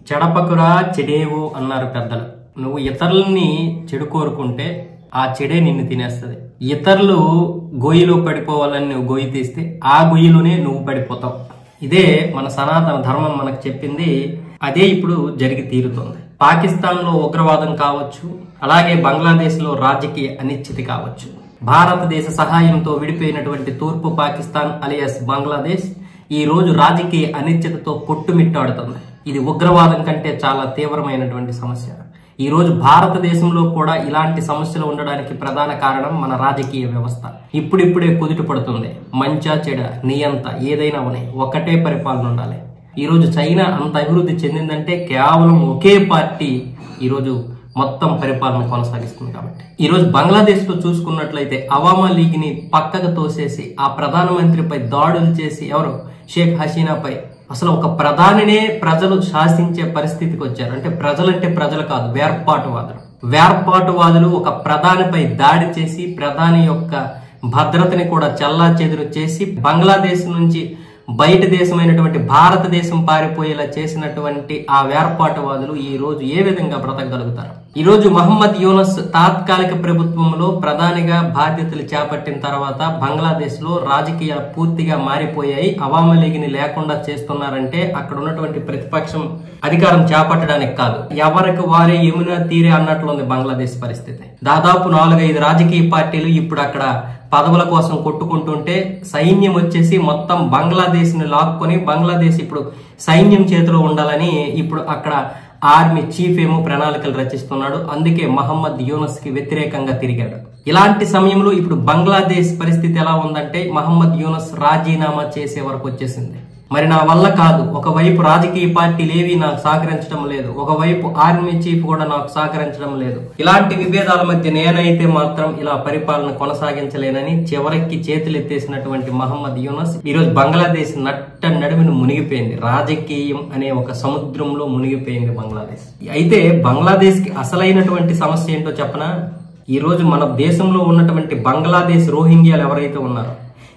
చెడపకురా చెడేవు అన్నారు పెద్దలు. నువ్వు ఇతరులని చెడు కోరుకుంటే ఆ చెడే నిన్ను తినేస్తుంది. ఇతరులు గొయ్యిలో పడిపోవాలని నువ్వు గొయ్యి తీస్తే ఆ గొయ్యిలోనే నువ్వు పడిపోతావు. ఇదే మన సనాతన ధర్మం మనకు చెప్పింది. అదే ఇప్పుడు జరిగి తీరుతుంది. పాకిస్తాన్ లో ఉగ్రవాదం కావచ్చు, అలాగే బంగ్లాదేశ్ లో రాజకీయ అనిశ్చితి కావచ్చు, భారతదేశ సహాయంతో విడిపోయినటువంటి తూర్పు పాకిస్తాన్ అలియాస్ బంగ్లాదేశ్ ఈ రోజు రాజకీయ అనిశ్చితితో కొట్టుమిట్టాడుతుంది. ఇది ఉగ్రవాదం కంటే చాలా తీవ్రమైనటువంటి సమస్య. ఈ రోజు భారతదేశంలో కూడా ఇలాంటి సమస్యలు ఉండడానికి ప్రధాన కారణం మన రాజకీయ వ్యవస్థ. ఇప్పుడిప్పుడే కుదుట పడుతుంది. మంచా చెడ నియంత ఏదైనా ఉన్నాయి, ఒక్కటే పరిపాలన ఉండాలి. ఈ రోజు చైనా అంత అభివృద్ధి చెందిందంటే కేవలం ఒకే పార్టీ ఈ రోజు మొత్తం పరిపాలన కొనసాగిస్తుంది కాబట్టి. ఈ రోజు బంగ్లాదేశ్ లో చూసుకున్నట్లయితే అవామా లీగ్ ని పక్కకు తోసేసి ఆ ప్రధానమంత్రిపై దాడులు చేసి ఎవరు షేక్ హసీనాపై అసలు ఒక ప్రధానినే ప్రజలు శాసించే పరిస్థితికి వచ్చారు. అంటే ప్రజలంటే ప్రజలు కాదు, వేర్పాటువాదులు ఒక ప్రధానిపై దాడి చేసి ప్రధాని యొక్క భద్రతని కూడా చెల్లాచెదురు చేసి బంగ్లాదేశ్ నుంచి బయట దేశమైనటువంటి భారతదేశం పారిపోయేలా చేసినటువంటి ఆ వేర్పాటువాదులు ఈ రోజు ఏ విధంగా బ్రతకగలుగుతారు? ఈ రోజు మహమ్మద్ యూనస్ తాత్కాలిక ప్రభుత్వంలో ప్రధానిగా బాధ్యతలు చేపట్టిన తర్వాత బంగ్లాదేశ్ లో రాజకీయాలు పూర్తిగా మారిపోయాయి. అవామీ లీగ్ని లేకుండా చేస్తున్నారంటే అక్కడ ఉన్నటువంటి ప్రతిపక్షం అధికారం చేపట్టడానికి కాదు, ఎవరికి వారే యమునా తీరే అన్నట్లుంది బంగ్లాదేశ్ పరిస్థితి. దాదాపు 4-5 రాజకీయ పార్టీలు ఇప్పుడు అక్కడ పదవుల కోసం కొట్టుకుంటుంటే సైన్యం వచ్చేసి మొత్తం బంగ్లాదేశ్ ని లాక్కొని బంగ్లాదేశ్ ఇప్పుడు సైన్యం చేతిలో ఉండాలని ఇప్పుడు అక్కడ ఆర్మీ చీఫ్ ఏమో ప్రణాళికలు రచిస్తున్నాడు. అందుకే మహమ్మద్ యూనస్ కి వ్యతిరేకంగా తిరిగాడు. ఇలాంటి సమయంలో ఇప్పుడు బంగ్లాదేశ్ పరిస్థితి ఎలా ఉందంటే మహమ్మద్ యూనస్ రాజీనామా చేసే వరకు వచ్చేసింది. మరి నా వల్ల కాదు, ఒకవైపు రాజకీయ పార్టీలు ఏవి నాకు సహకరించడం లేదు, ఒకవైపు ఆర్మీ చీఫ్ కూడా నాకు సహకరించడం లేదు. ఇలాంటి విభేదాల మధ్య నేనైతే మాత్రం ఇలా పరిపాలన కొనసాగించలేనని చివరికి చేతులెత్తేసినటువంటి మహమ్మద్ యూనస్ ఈ రోజు బంగ్లాదేశ్ నట్ట నడుమును మునిగిపోయింది. రాజకీయం అనే ఒక సముద్రంలో మునిగిపోయింది బంగ్లాదేశ్. అయితే బంగ్లాదేశ్ కి అసలైనటువంటి సమస్య ఏంటో చెప్పనా? ఈ రోజు మన దేశంలో ఉన్నటువంటి బంగ్లాదేశ్ రోహింగ్యాలు ఎవరైతే ఉన్నారో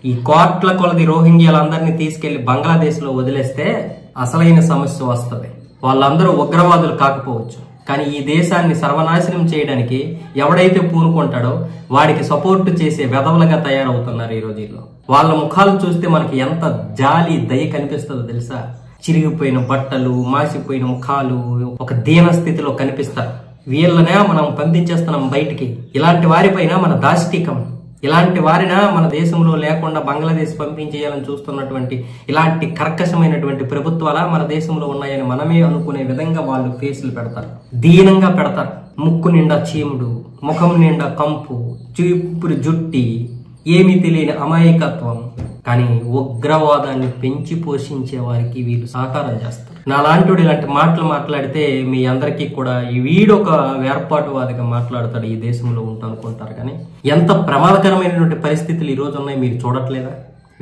ఈ కోట్ల కొలది రోహింగ్యాలందరినీ తీసుకెళ్లి బంగ్లాదేశ్ లో వదిలేస్తే అసలైన సమస్య వస్తుంది. వాళ్ళందరూ ఉగ్రవాదులు కాకపోవచ్చు, కానీ ఈ దేశాన్ని సర్వనాశనం చేయడానికి ఎవడైతే పూనుకుంటాడో వాడికి సపోర్ట్ చేసే వెధవలుగా తయారవుతున్నారు ఈ రోజుల్లో. వాళ్ళ ముఖాలు చూస్తే మనకి ఎంత జాలి దయ కనిపిస్తుందో తెలుసా? చిరిగిపోయిన బట్టలు, మాసిపోయిన ముఖాలు, ఒక దీన స్థితిలో కనిపిస్తారు. వీళ్ళనే మనం పంపించేస్తున్నాం బయటికి. ఇలాంటి వారిపైన మన దాష్టికం, ఇలాంటి వారిన మన దేశంలో లేకుండా బంగ్లాదేశ్ పంపించేయాలని చూస్తున్నటువంటి ఇలాంటి కర్కశమైనటువంటి ప్రభుత్వాల మన దేశంలో ఉన్నాయని మనమే అనుకునే విధంగా వాళ్ళు ఫేసులు పెడతారు, దీనంగా పెడతారు. ముక్కు నిండా చీముడు, ముఖం నిండా కంపు, చూపురు జుట్టి, ఏమీ తెలియని అమాయకత్వం. కానీ ఉగ్రవాదాన్ని పెంచి పోషించే వారికి వీళ్ళు సహకారం చేస్తారు. నాలాంటి ఇలాంటి మాటలు మాట్లాడితే మీ అందరికీ కూడా ఈ వీడొక వేర్పాటువాదిగా మాట్లాడతాడు, ఈ దేశంలో ఉంటా అనుకుంటారు. కానీ ఎంత ప్రమాదకరమైనటువంటి పరిస్థితులు ఈ రోజు ఉన్నాయి మీరు చూడట్లేదా?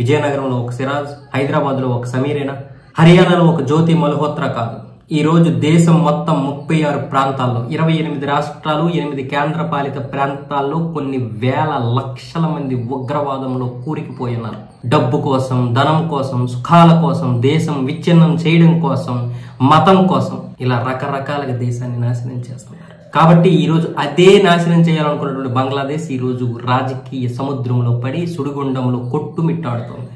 విజయనగరంలో ఒక సిరాజ్, హైదరాబాద్ లో ఒక సమీరేనా, హర్యానాలో ఒక జ్యోతి మల్హోత్రా కాదు, ఈ రోజు దేశం మొత్తం 36 ప్రాంతాల్లో 28 రాష్ట్రాలు 8 కేంద్ర పాలిత ప్రాంతాల్లో కొన్ని వేల లక్షల మంది ఉగ్రవాదంలో కూరికిపోయినారు. డబ్బు కోసం, ధనం కోసం, సుఖాల కోసం, దేశం విచ్ఛిన్నం చేయడం కోసం, మతం కోసం ఇలా రకరకాలుగా దేశాన్ని నాశనం చేస్తున్నారు. కాబట్టి ఈ రోజు అదే నాశనం చేయాలనుకున్నటువంటి బంగ్లాదేశ్ ఈ రోజు రాజకీయ సముద్రంలో పడి సుడిగుండంలో కొట్టుమిట్టాడుతోంది.